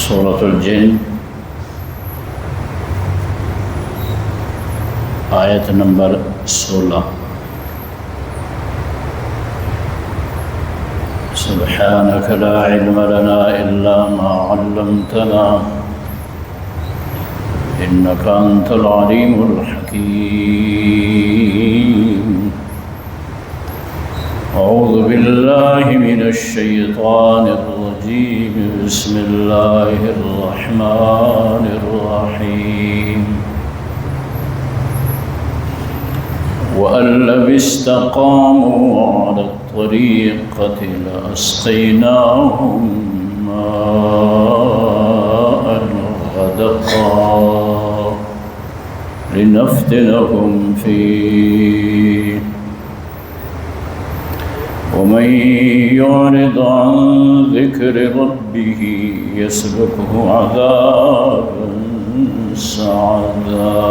سورة الجن آیت نمبر 16۔ سبحانك لا علم لنا إلا ما علمتنا إنك أنت العليم الحكيم۔ أعوذ بالله من الشيطان الرجيم، بسم الله الرحمن الرحيم۔ وأن لو استقاموا على الطريقة لأسقيناهم ماء غدقا لنفتنهم فيه، ومن يعرض عن ذكر ربه يسلكه عذابا صعدا۔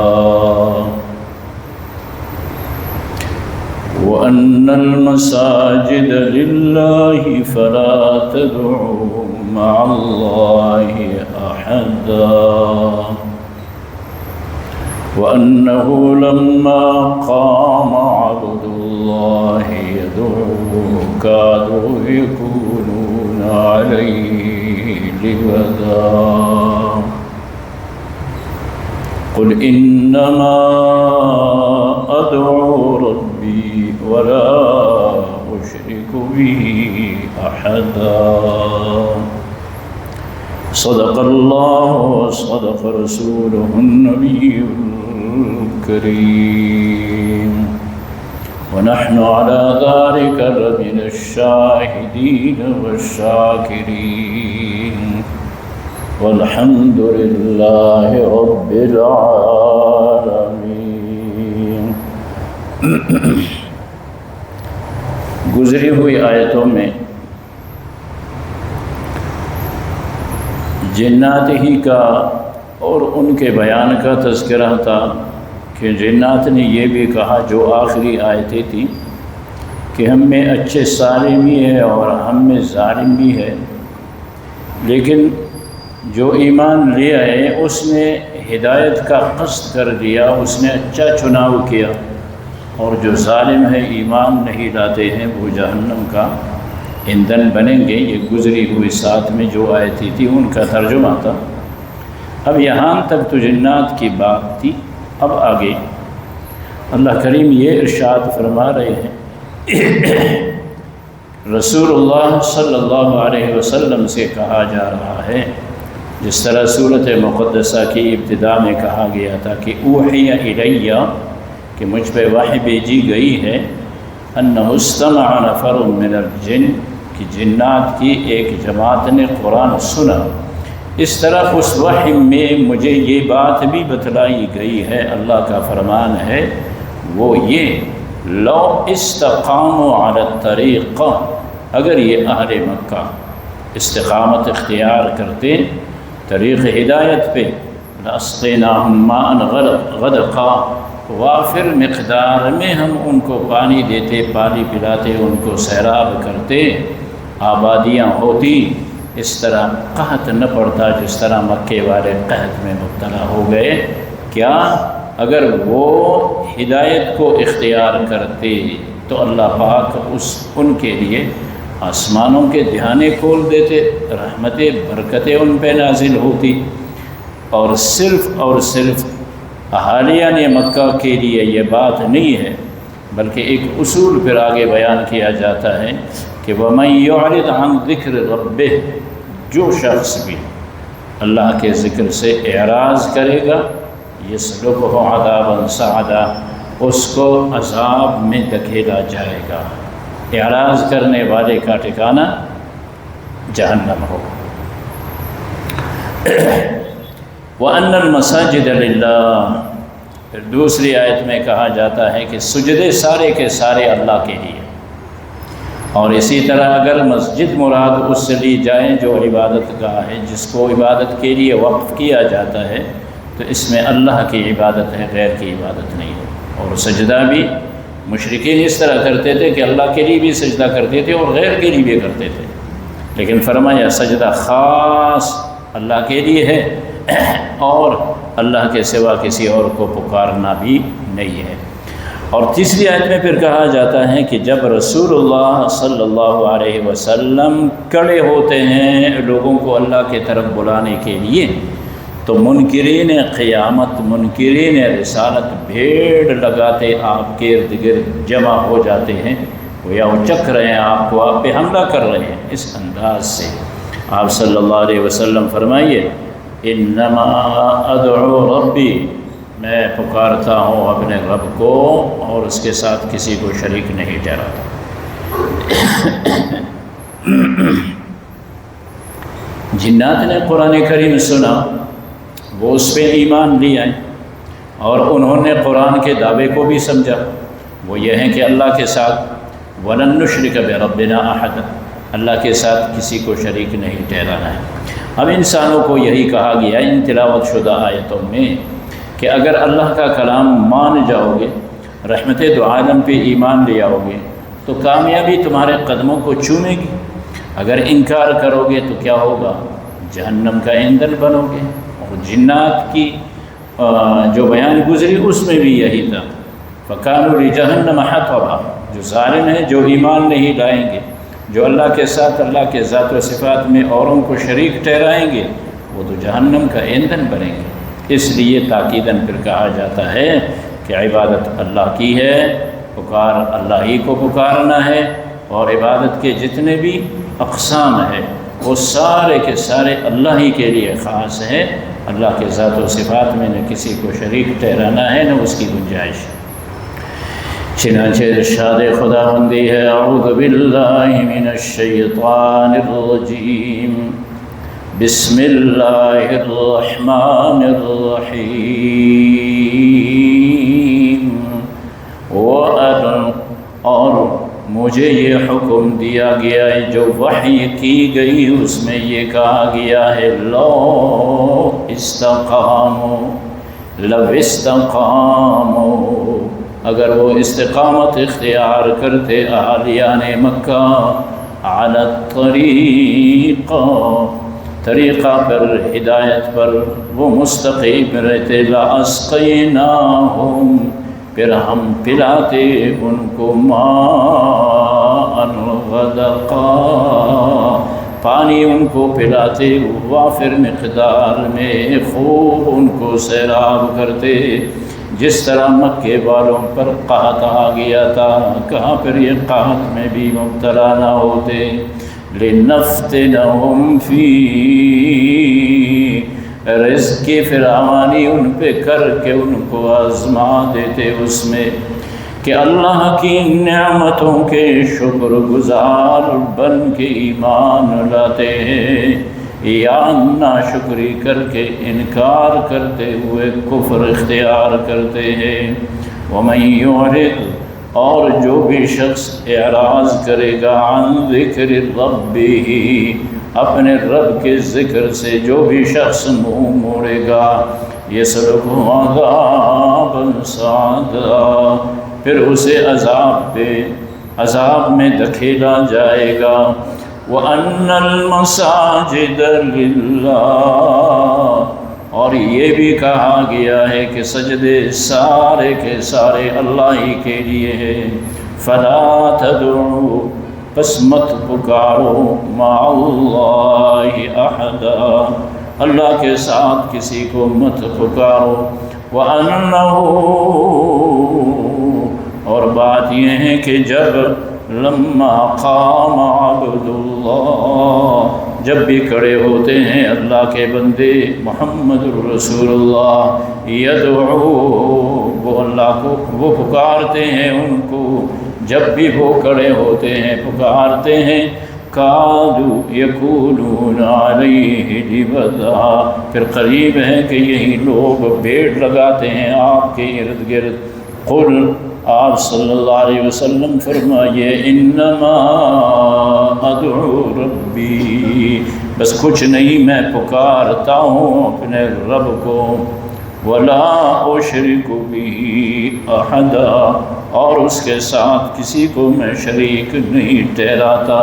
وأن المساجد لله فلا تدعوا مع الله أحدا، وأنه لما قام عبد الله يدعوه كادوا يكونون عليه لبدا۔ قل إنما أدعو ربي ولا أشرك به أحدا۔ صدق الله وصدق رسوله النبي الكريم، ونحن على ذلك لمن الشاهدين والشاكرين، والحمد لله رب العالمين۔ گزری ہوئی آیتوں میں جنات ہی کا اور ان کے بیان کا تذکرہ تھا کہ جنات نے یہ بھی کہا جو آخری آیتیں تھیں کہ ہم میں اچھے سالم بھی ہے اور ہم میں ظالم بھی ہے، لیکن جو ایمان لے آئے اس نے ہدایت کا قصد کر دیا، اس نے اچھا چناؤ کیا، اور جو ظالم ہے ایمان نہیں لاتے ہیں وہ جہنم کا ایندھن بنیں گے۔ یہ گزری ہوئی ساتھ میں جو آیتیں تھی ان کا ترجمہ تھا۔ اب یہاں تک تو جنات کی بات تھی، اب آگے اللہ کریم یہ ارشاد فرما رہے ہیں، رسول اللہ صلی اللہ علیہ وسلم سے کہا جا رہا ہے، جس طرح سورۃ مقدسہ کی ابتدا میں کہا گیا تھا کہ اوحی الیہ، کہ مجھ پہ وحی بھیجی گئی ہے، انہ استمع نفر من الجن، کہ جنات کی ایک جماعت نے قرآن سنا۔ اس طرح اس وحی میں مجھے یہ بات بھی بتلائی گئی ہے، اللہ کا فرمان ہے وہ یہ، لو استقاموا علی الطریقہ، اگر یہ اہل مکہ استقامت اختیار کرتے طریق ہدایت پہ، لاسقیناہم ماء غدقا، وافر مقدار میں ہم ان کو پانی دیتے، پانی پلاتے، ان کو سیراب کرتے، آبادیاں ہوتی، اس طرح قحط نہ پڑتا جس طرح مکے والے قحط میں مبتلا ہو گئے۔ کیا اگر وہ ہدایت کو اختیار کرتے تو اللہ پاک ان کے لیے آسمانوں کے دہانے کھول دیتے، رحمتیں برکتیں ان پہ نازل ہوتی، اور صرف اہالیان مکہ کے لیے یہ بات نہیں ہے، بلکہ ایک اصول پھر آگے بیان کیا جاتا ہے کہ وَمَن يُعْرِضْ عَن ذِكْرِ رَبِّهِ، جو شخص بھی اللہ کے ذکر سے اعراض کرے گا، يَسْلُكْهُ عَذَابًا صَعَدًا، اس کو عذاب میں دھکیلا جائے گا۔ اعراض کرنے والے کا ٹھکانہ جہنم ہو۔ وَأَنَّ الْمَسَاجِدَ لِلَّهِ، پھر دوسری آیت میں کہا جاتا ہے کہ سجدے سارے کے سارے اللہ کے لیے، اور اسی طرح اگر مسجد مراد اس سے لی جائے جو عبادت گاہ ہے، جس کو عبادت کے لیے وقف کیا جاتا ہے، تو اس میں اللہ کی عبادت ہے، غیر کی عبادت نہیں ہے۔ اور سجدہ بھی مشرکین اس طرح کرتے تھے کہ اللہ کے لیے بھی سجدہ کرتے تھے اور غیر کے لیے بھی کرتے تھے، لیکن فرمایا سجدہ خاص اللہ کے لیے ہے اور اللہ کے سوا کسی اور کو پکارنا بھی نہیں ہے۔ اور تیسری آیت میں پھر کہا جاتا ہے کہ جب رسول اللہ صلی اللہ علیہ وسلم کھڑے ہوتے ہیں لوگوں کو اللہ کی طرف بلانے کے لیے، تو منکرین قیامت، منکرین رسالت بھیڑ لگاتے آپ کے ارد گرد جمع ہو جاتے ہیں، گویا وہ چکھ رہے ہیں آپ کو، آپ پہ حملہ کر رہے ہیں۔ اس انداز سے آپ صلی اللہ علیہ وسلم فرمائیے انما ادعو ربی، میں پکارتا ہوں اپنے رب کو اور اس کے ساتھ کسی کو شریک نہیں ٹھہراتا۔ جنات نے قرآن کریم سنا، وہ اس پہ ایمان لے آئے اور انہوں نے قرآن کے دعوے کو بھی سمجھا، وہ یہ ہیں کہ اللہ کے ساتھ وَلَن نُشْرِكَ بِرَبِّنَا أَحَدًا، اللہ کے ساتھ کسی کو شریک نہیں ٹھہرانا ہے۔ اب انسانوں کو یہی کہا گیا ان تلاوت شدہ آیتوں میں کہ اگر اللہ کا کلام مان جاؤ گے، رحمت دو عالم پہ ایمان لے آؤ گے تو کامیابی تمہارے قدموں کو چومے گی، اگر انکار کرو گے تو کیا ہوگا؟ جہنم کا ایندھن بنو گے۔ اور جنات کی جو بیان گزری اس میں بھی یہی تھا، فَكَانُوا لِجَهَنَّمَ حَطَبًا، جو ظالم ہیں، جو ایمان نہیں لائیں گے، جو اللہ کے ساتھ اللہ کے ذات و صفات میں اوروں کو شریک ٹھہرائیں گے، وہ تو جہنم کا ایندھن بنیں گے۔ اس لیے تاکیداً پھر کہا جاتا ہے کہ عبادت اللہ کی ہے، پکار اللہ ہی کو پکارنا ہے، اور عبادت کے جتنے بھی اقسام ہیں وہ سارے کے سارے اللہ ہی کے لیے خاص ہے، اللہ کے ذات و صفات میں نہ کسی کو شریک ٹھہرانا ہے نہ اس کی گنجائش۔ چنانچہ ارشاد خداوندی ہے اعوذ باللہ من الشیطان الرجیم، بسم اللہ الرحمن الرحیم، اور مجھے یہ حکم دیا گیا ہے، جو وحی کی گئی اس میں یہ کہا گیا ہے لو استقاموا، لو استقاموا، اگر وہ استقامت اختیار کرتے اہالیان مکہ علی الطریقہ، طریقہ پر، ہدایت پر وہ مستقیم رہتے، لَأَسْقَيْنَاهُمْ، پھر ہم پلاتے ان کو ماءً غدقا، پانی ان کو پلاتے وافر مقدار میں، خوب ان کو سیراب کرتے، جس طرح مکے والوں پر قحط آ گیا تھا، کہاں پر یہ قحط میں بھی مبتلا نہ ہوتے، لِنَفْتِنَهُمْ فِيهِ، رزق کی فراوانی ان پہ کر کے ان کو آزما دیتے اس میں، کہ اللہ کی نعمتوں کے شکر گزار بن کے ایمان لاتے ہیں، یا ناشکری کر کے انکار کرتے ہوئے کفر اختیار کرتے ہیں۔ وَمَن يُعْرِضْ، اور جو بھی شخص اعراض کرے گا، عن ذکر ربہ، اپنے رب کے ذکر سے جو بھی شخص منہ موڑے گا، یسلکہ عذابا صعدا، پھر اسے عذاب میں دھکیلا جائے گا۔ وَأَنَّ الْمَسَاجِدَ لِلَّهِ، اور یہ بھی کہا گیا ہے کہ سجدے سارے کے سارے اللہ ہی کے لیے ہیں۔ فَلَا تَدْعُوا، پس مت پکارو، مع اللہ احدا، اللہ کے ساتھ کسی کو مت پکارو۔ وَأَنَّهُ، اور بات یہ ہے کہ جب لما قام عبد اللہ، جب بھی کھڑے ہوتے ہیں اللہ کے بندے محمد الرسول اللہ، یدعو، وہ اللہ کو وہ پکارتے ہیں ان کو، جب بھی وہ کھڑے ہوتے ہیں پکارتے ہیں، کادو یکونون علیہ لبدا، پھر قریب ہے کہ یہی لوگ بھیڑ لگاتے ہیں آپ کے ارد گرد۔ قل، آپ صلی اللہ علیہ وسلم فرمائیے، انما ادعو ربی، بس کچھ نہیں، میں پکارتا ہوں اپنے رب کو، ولا اشرک بہ احدا، اور اس کے ساتھ کسی کو میں شریک نہیں ٹھہراتا۔